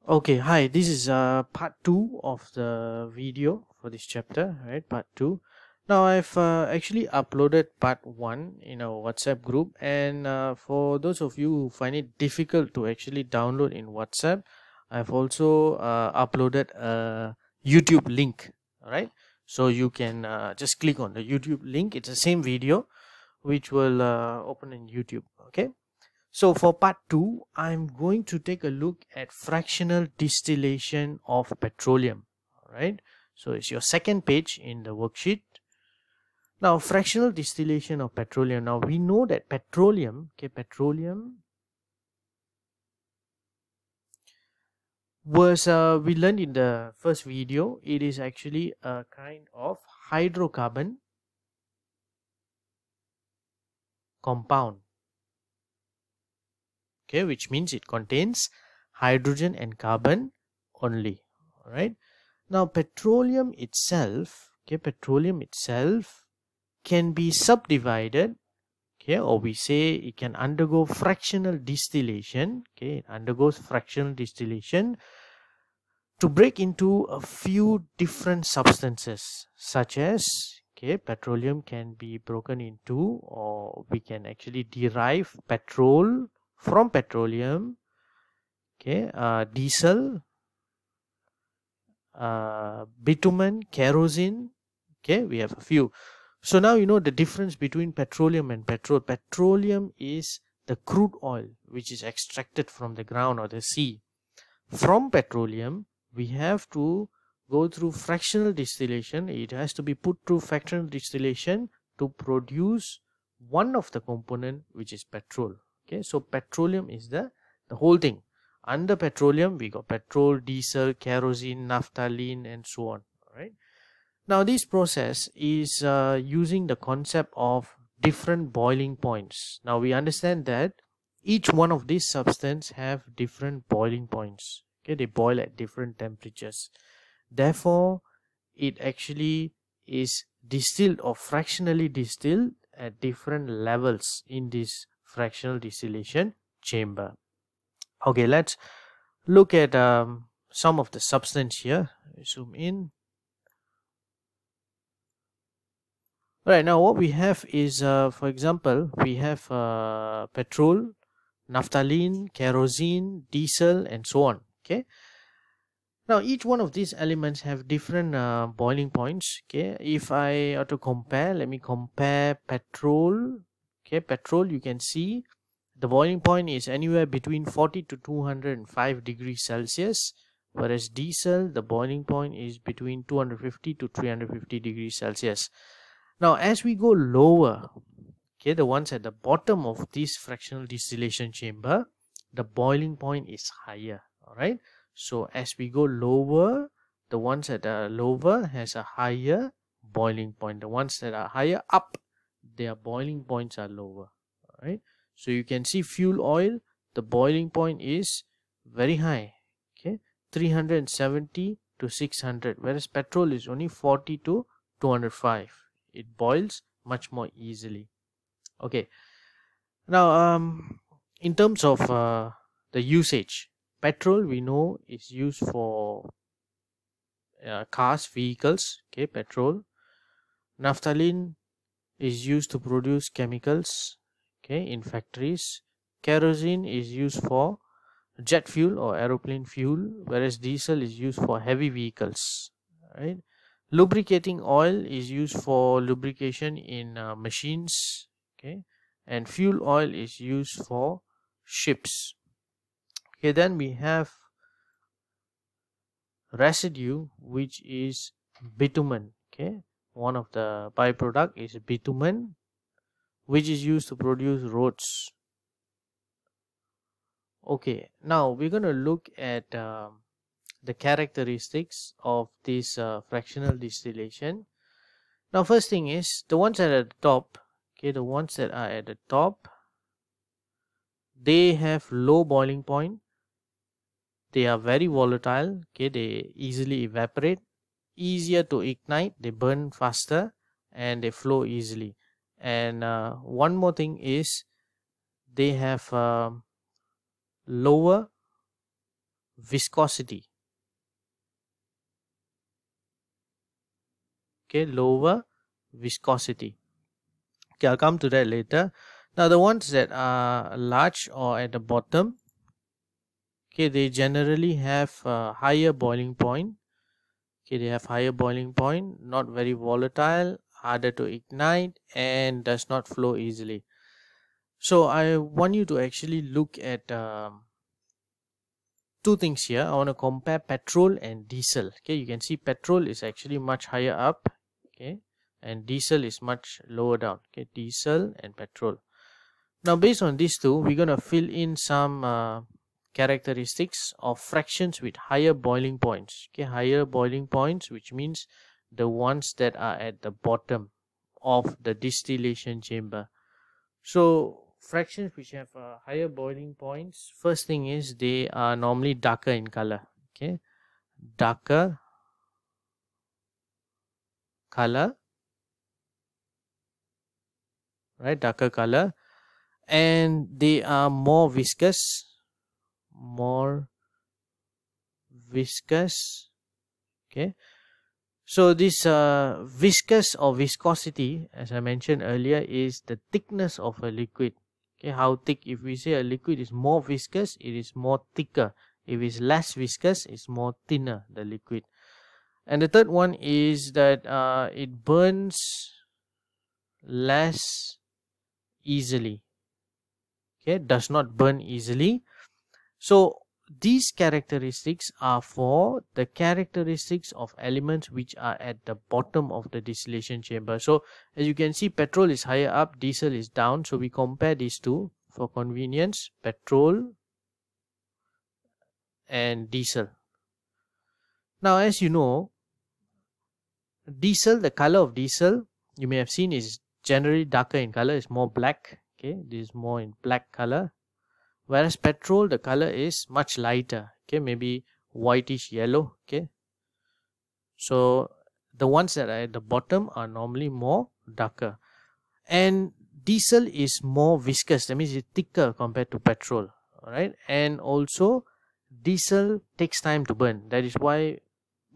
Okay, hi, this is part 2 of the video for this chapter, right? Part 2. Now, I've actually uploaded part 1 in our WhatsApp group, and for those of you who find it difficult to actually download in WhatsApp, I've also uploaded a YouTube link, all right? So you can just click on the YouTube link, it's the same video which will open in YouTube, okay? So for part 2, I'm going to take a look at fractional distillation of petroleum. Alright, so it's your second page in the worksheet. Now, fractional distillation of petroleum. Now, we know that petroleum was, we learned in the first video, it is actually a kind of hydrocarbon compound. Okay, which means it contains hydrogen and carbon only. All right. Now, petroleum itself can be subdivided, okay, or we say it can undergo fractional distillation. Okay, it undergoes fractional distillation to break into a few different substances, such as, okay, petroleum can be broken into, or we can actually derive petrol from petroleum, okay, diesel, bitumen, kerosene, okay, we have a few. So now you know the difference between petroleum and petrol. Petroleum is the crude oil which is extracted from the ground or the sea. From petroleum, we have to go through fractional distillation. It has to be put through fractional distillation to produce one of the component, which is petrol. Okay, so petroleum is the whole thing. Under petroleum, we got petrol, diesel, kerosene, naphthalene, and so on. All right. Now, this process is using the concept of different boiling points. Now, we understand that each one of these substances have different boiling points. Okay, they boil at different temperatures. Therefore, it actually is distilled or fractionally distilled at different levels in this fractional distillation chamber. Okay, let's look at some of the substance here. Zoom in. Right, now what we have is, for example, we have petrol, naphthalene, kerosene, diesel, and so on. Okay. Now each one of these elements have different boiling points. Okay. If I are to compare, let me compare petrol. Okay, petrol, you can see the boiling point is anywhere between 40 to 205 degrees Celsius, whereas diesel, the boiling point is between 250 to 350 degrees Celsius. Now, as we go lower, okay, the ones at the bottom of this fractional distillation chamber, the boiling point is higher. All right. So, as we go lower, the ones that are lower has a higher boiling point. The ones that are higher up, their boiling points are lower. All right. So, you can see fuel oil, the boiling point is very high. Okay, 370 to 600, whereas petrol is only 40 to 205. It boils much more easily. Okay, now in terms of the usage, petrol we know is used for cars, vehicles. Okay, petrol. Naphthalene is used to produce chemicals, okay, in factories. Kerosene is used for jet fuel or aeroplane fuel, whereas diesel is used for heavy vehicles, right? Lubricating oil is used for lubrication in machines, okay, and fuel oil is used for ships. Okay, then we have residue, which is bitumen. Okay, one of the byproduct is bitumen, which is used to produce roads. Okay, now we're going to look at the characteristics of this fractional distillation. Now, first thing is the ones that are at the top. Okay, the ones that are at the top, they have low boiling point. They are very volatile. Okay, they easily evaporate, easier to ignite, they burn faster, and they flow easily. And one more thing is they have lower viscosity. Okay, lower viscosity. Okay, I'll come to that later. Now the ones that are large or at the bottom, okay, they generally have a higher boiling point. Okay, they have higher boiling point, not very volatile, harder to ignite, and does not flow easily. So I want you to actually look at two things here. I want to compare petrol and diesel. Okay, you can see petrol is actually much higher up, okay, and diesel is much lower down. Okay, diesel and petrol. Now based on these two, we're going to fill in some characteristics of fractions with higher boiling points. Okay, higher boiling points, which means the ones that are at the bottom of the distillation chamber. So fractions which have higher boiling points, first thing is they are normally darker in color. Okay, darker color, right? Darker color, and they are more viscous. Okay, so this viscous or viscosity, as I mentioned earlier, is the thickness of a liquid. Okay, how thick? If we say a liquid is more viscous, it is more thicker. If it's less viscous, it's more thinner, the liquid. And the third one is that it burns less easily. Okay, does not burn easily. So these characteristics are for the characteristics of elements which are at the bottom of the distillation chamber. So as you can see, petrol is higher up, diesel is down. So we compare these two for convenience, petrol and diesel. Now as you know, diesel, the color of diesel, you may have seen, is generally darker in color, it's more black. Okay, this is more in black color. Whereas petrol, the color is much lighter. Okay, maybe whitish yellow. Okay, so the ones that are at the bottom are normally more darker. And diesel is more viscous, that means it's thicker compared to petrol. Alright, and also diesel takes time to burn. That is why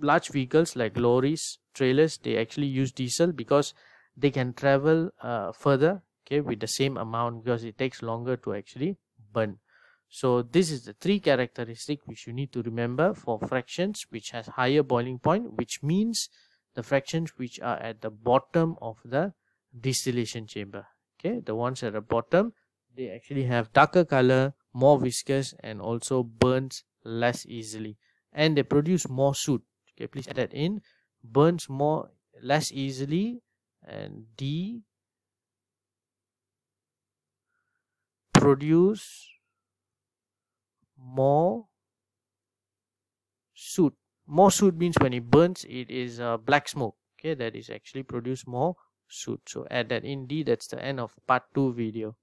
large vehicles like lorries, trailers, they actually use diesel, because they can travel further, okay, with the same amount, because it takes longer to actually burn. So this is the three characteristics which you need to remember for fractions which has higher boiling point, which means the fractions which are at the bottom of the distillation chamber. Okay, the ones at the bottom, they actually have darker color, more viscous, and also burns less easily, and they produce more soot. Okay, please add that in. Burns less easily, and D, produce more soot. More soot means when it burns, it is black smoke. Okay, that is actually produce more soot. So add that in D. That's the end of part 2 video.